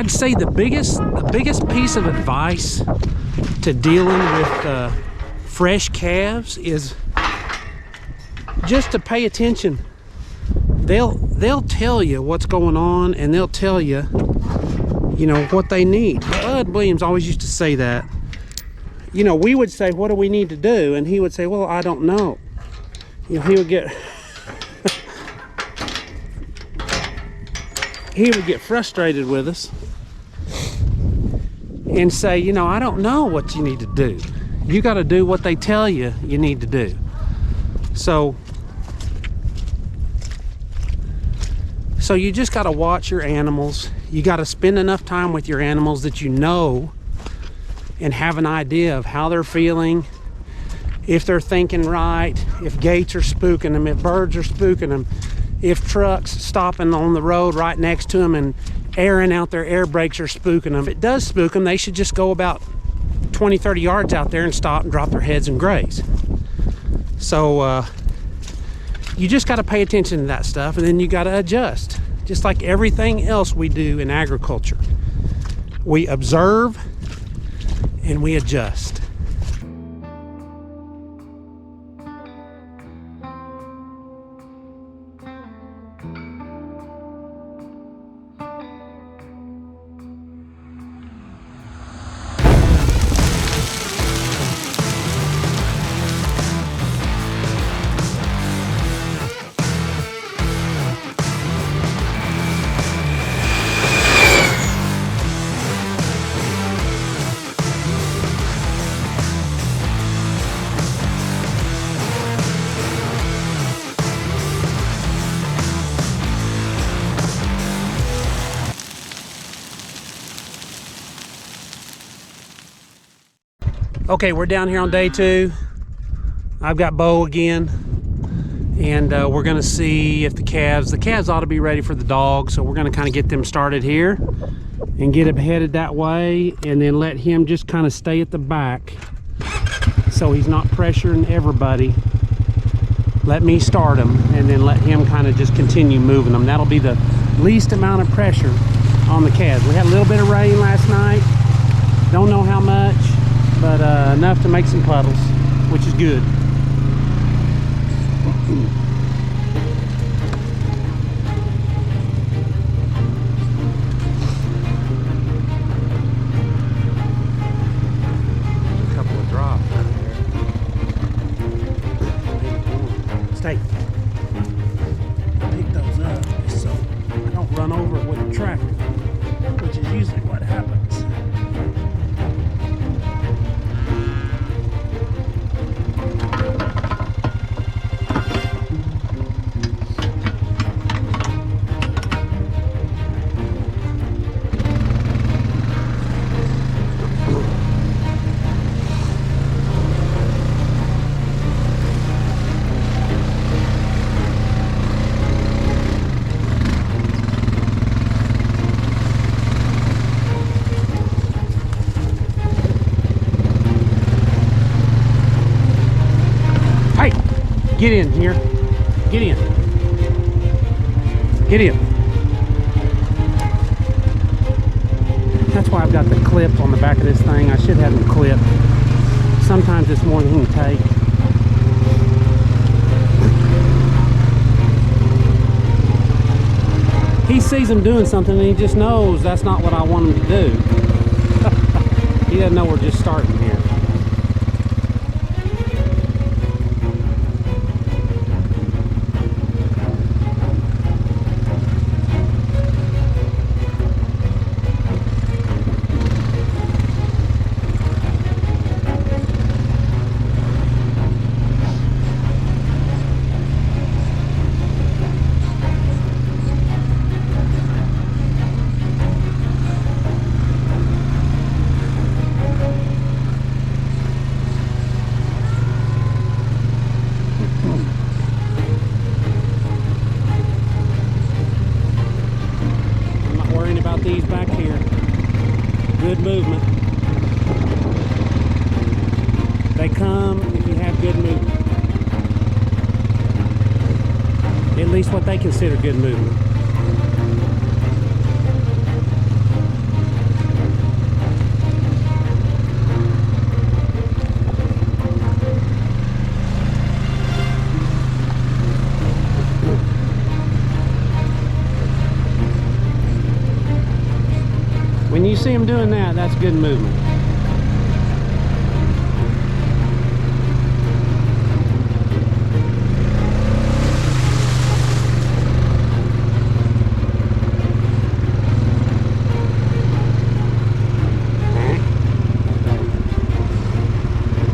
I'd say the biggest piece of advice to dealing with fresh calves is just to pay attention. They'll tell you what's going on, and they'll tell you, you know, what they need. Bud Williams always used to say that. You know, we would say, what do we need to do? And he would say, well, I don't know. You know, he would get frustrated with us and say, you know, I don't know what you need to do. You got to do what they tell you need to do. So you just got to watch your animals. You got to spend enough time with your animals that you know and have an idea of how they're feeling, if they're thinking right, if gates are spooking them, if birds are spooking them, if trucks stopping on the road right next to them and airing out their air brakes are spooking them. If it does spook them, they should just go about 20-30 yards out there and stop and drop their heads and graze. So you just got to pay attention to that stuff, and then you got to adjust, just like everything else we do in agriculture. We observe and we adjust. Okay, we're down here on day 2. I've got Bo again, and we're gonna see if the calves ought to be ready for the dogs. So we're gonna kind of get them started here and get him headed that way, and then let him just kind of stay at the back so he's not pressuring everybody. Let me start him, and then let him kind of just continue moving them. That'll be the least amount of pressure on the calves. We had a little bit of rain last night, don't know how much, but enough to make some puddles, which is good. A couple of drops out there. Stay. Pick those up just so I don't run over it with a tractor, which is usually what happens. Get in here. Get in. Get in. That's why I've got the clips on the back of this thing. I should have them clipped. Sometimes it's more than he can take. He sees them doing something and he just knows that's not what I want him to do. He doesn't know we're just starting here. These back here, good movement. They come if you have good movement, at least what they consider good movement. When you see them doing that, that's good movement.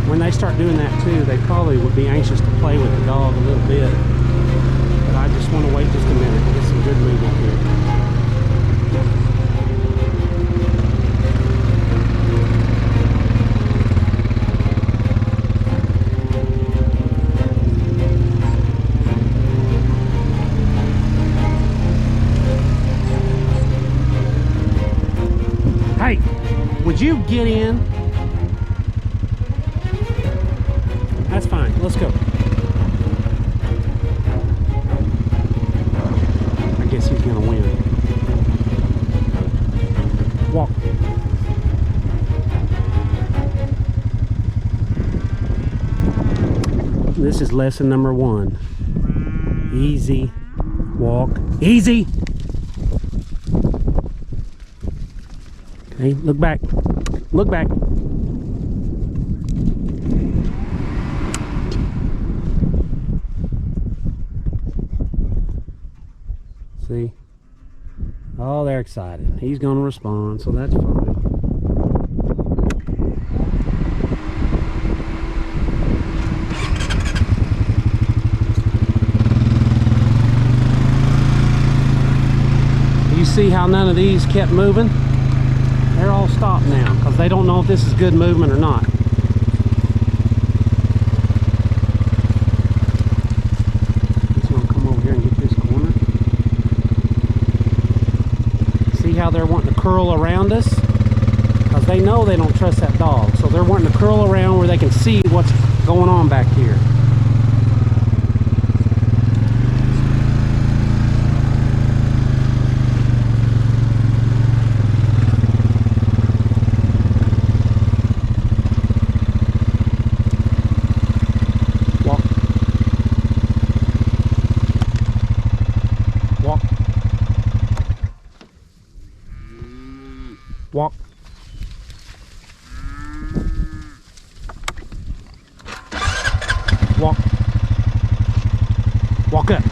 When they start doing that too, they probably would be anxious to play with the dog a little bit. But I just want to wait just a minute to get some good movement here. Hey, would you get in? That's fine. Let's go. I guess he's gonna win. Walk. This is lesson number 1. Easy. Walk. Easy. Okay, look back. Look back. See? Oh, they're excited. He's going to respond, so that's fine. You see how none of these kept moving? They're all stopped now because they don't know if this is good movement or not. How they're wanting to curl around us because they know they don't trust that dog, so they're wanting to curl around where they can see what's going on back here. Walk. Walk. Walk. Walk. Walk up.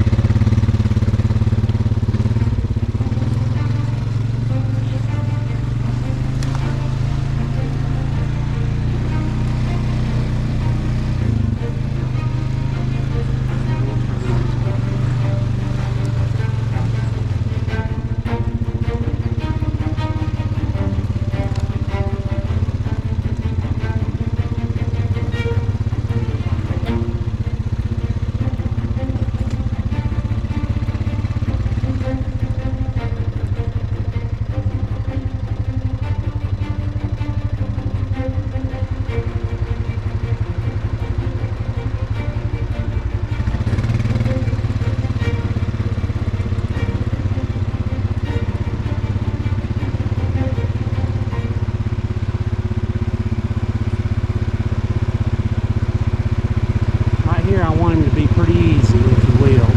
Here I want him to be pretty easy, if you will.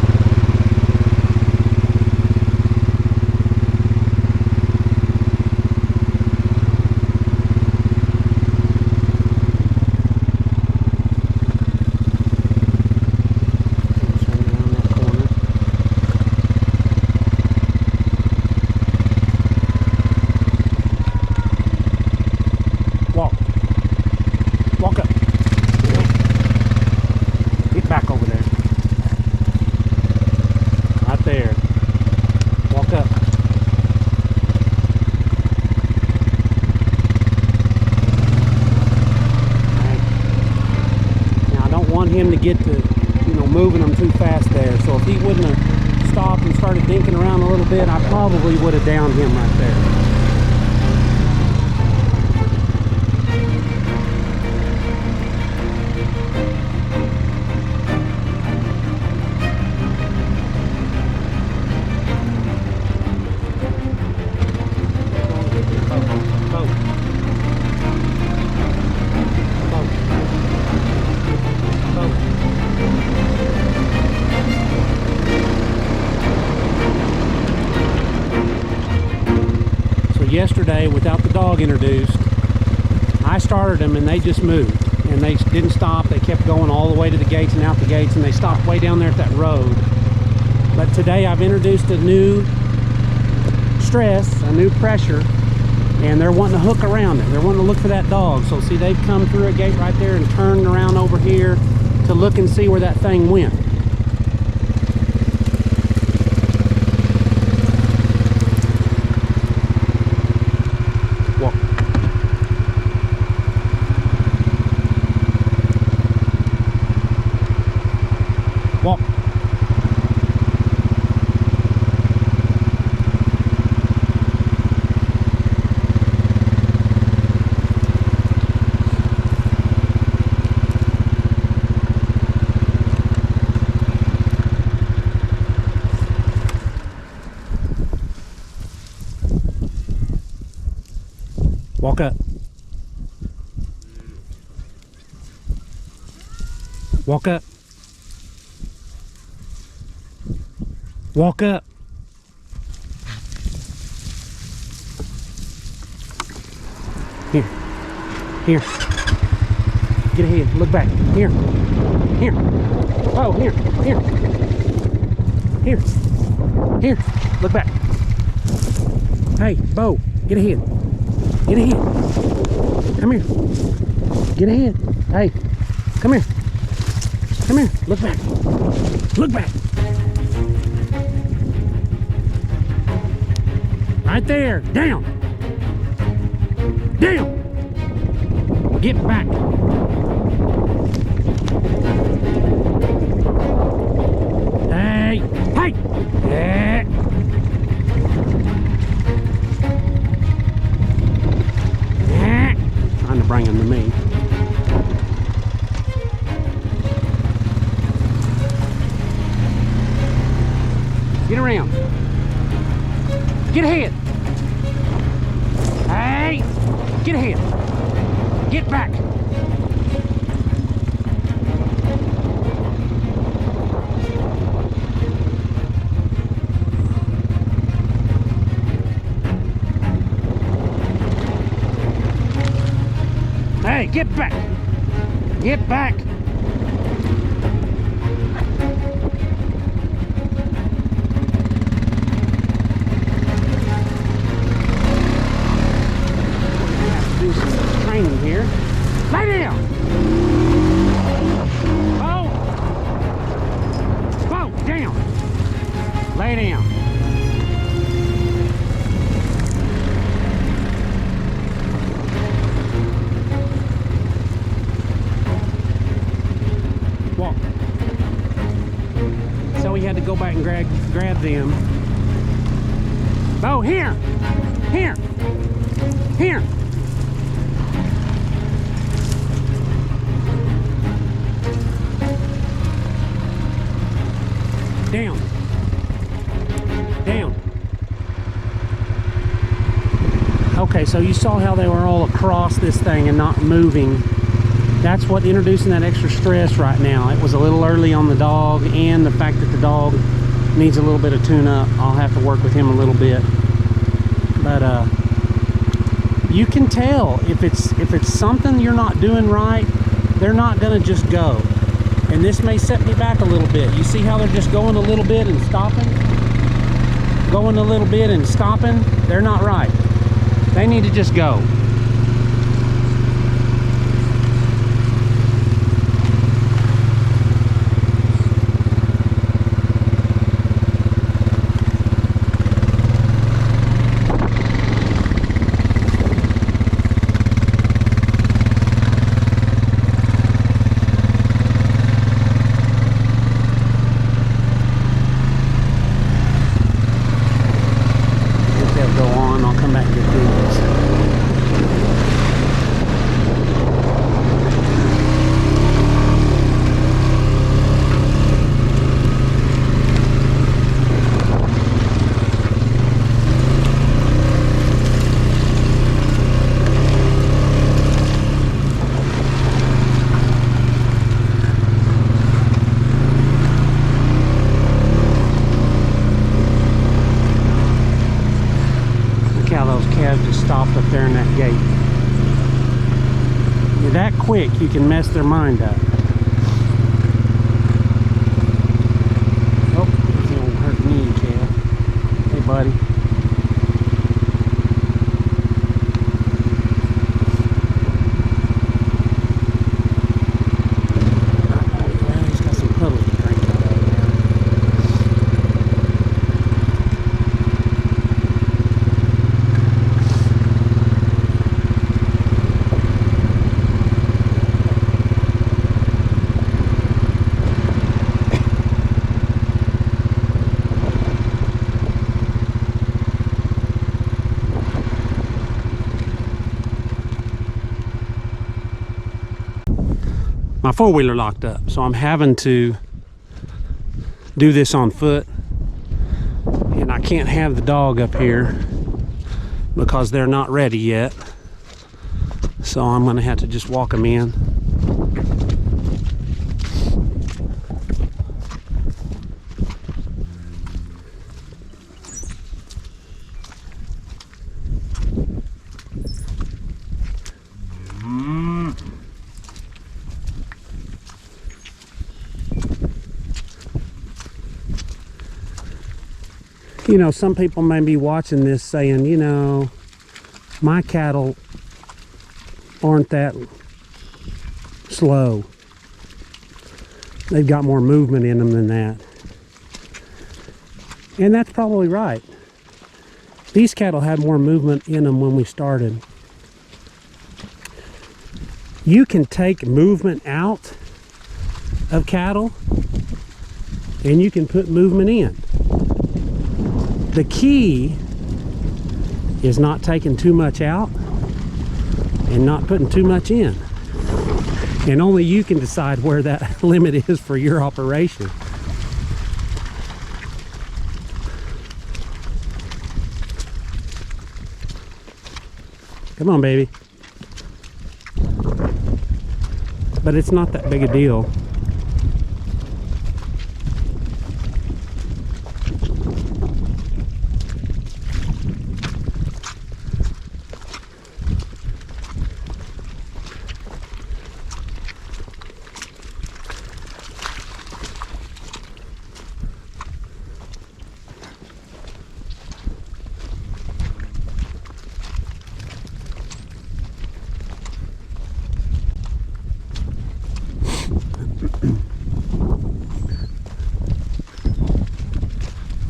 Walk. Walk up. Back over there. Right there. Walk up. Right. Now I don't want him to get to, moving them too fast there. So if he wouldn't have stopped and started dinking around a little bit, I probably would have downed him right there. yesterday, without the dog introduced, I started them and they just moved. And they didn't stop. They kept going all the way to the gates and out the gates, and they stopped way down there at that road. But today I've introduced a new stress, a new pressure, and they're wanting to hook around it. They're wanting to look for that dog. So see, they've come through a gate right there and turned around over here to look and see where that thing went. Walk. Walk. Walk up. Walk up. Walk up. Here. Here. Get ahead. Look back. Here. Here. Oh, here. Here. Here. Here. Look back. Hey, Bo, get ahead. Get ahead. Come here. Get ahead. Hey, come here. Come here. Look back. Look back. Right there. Down. Down. Get back. Hey. Hey. Yeah. Trying to bring him to me. Get around. Get ahead. Hey, get ahead. Get back. Hey, get back! Get back! We have to do some training here. Lay down! Oh! Whoa, down! Lay down. Walk. So we had to go back and grab them. Oh, here! Here! Here! Down. Down. Okay, so you saw how they were all across this thing and not moving. That's what introducing that extra stress right now. It was a little early on the dog, and the fact that the dog needs a little bit of tune-up. I'll have to work with him a little bit. But you can tell if it's something you're not doing right, they're not gonna just go. And this may set me back a little bit. You see how they're just going a little bit and stopping? Going a little bit and stopping? They're not right. They need to just go. Go on, I'll come back and get these. there in that gate. You're that quick, you can mess their mind up. Oh, he's gonna hurt me, Cal. Hey, buddy. My four-wheeler locked up, so I'm having to do this on foot, and I can't have the dog up here because they're not ready yet, so I'm gonna have to just walk them in. You know, some people may be watching this saying, you know, my cattle aren't that slow. They've got more movement in them than that. And that's probably right. These cattle had more movement in them when we started. You can take movement out of cattle and you can put movement in. The key is not taking too much out and not putting too much in. And only you can decide where that limit is for your operation. Come on, baby. But it's not that big a deal.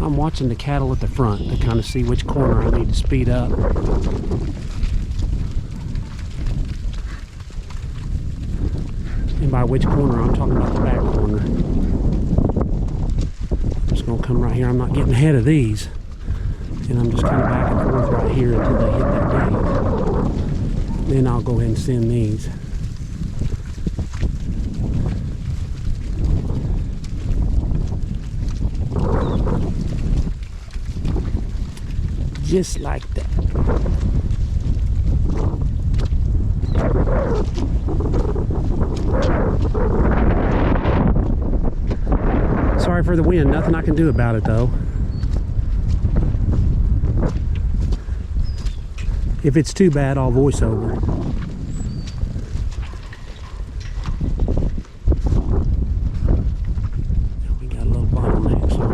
I'm watching the cattle at the front to kind of see which corner I need to speed up. And by which corner, I'm talking about the back corner. I'm just going to come right here. I'm not getting ahead of these. And I'm just kind of back and forth right here until they hit that gate. Then I'll go ahead and send these. Just like that. Sorry for the wind, nothing I can do about it though. If it's too bad, I'll voice over. We got a little bottleneck, so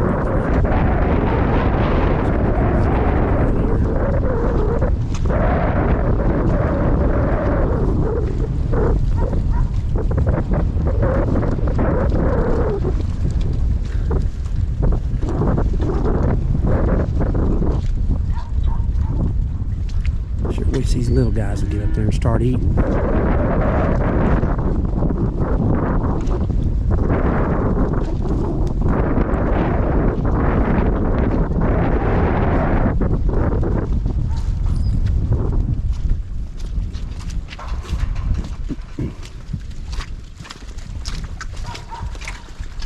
these little guys will get up there and start eating.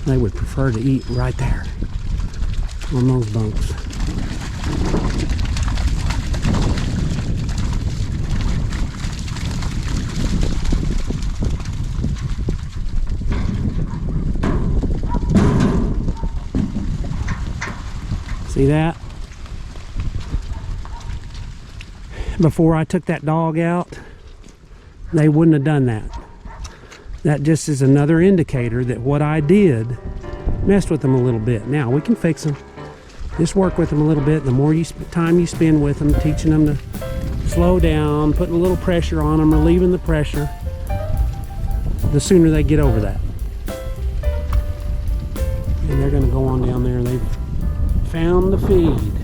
They would prefer to eat right there on those bunks. See that? before I took that dog out, they wouldn't have done that. That just is another indicator that what I did messed with them a little bit. Now we can fix them. Just work with them a little bit. The more time you spend with them, teaching them to slow down, putting a little pressure on them, relieving the pressure, the sooner they get over that. And they're going to go on down there, and they've found the feed.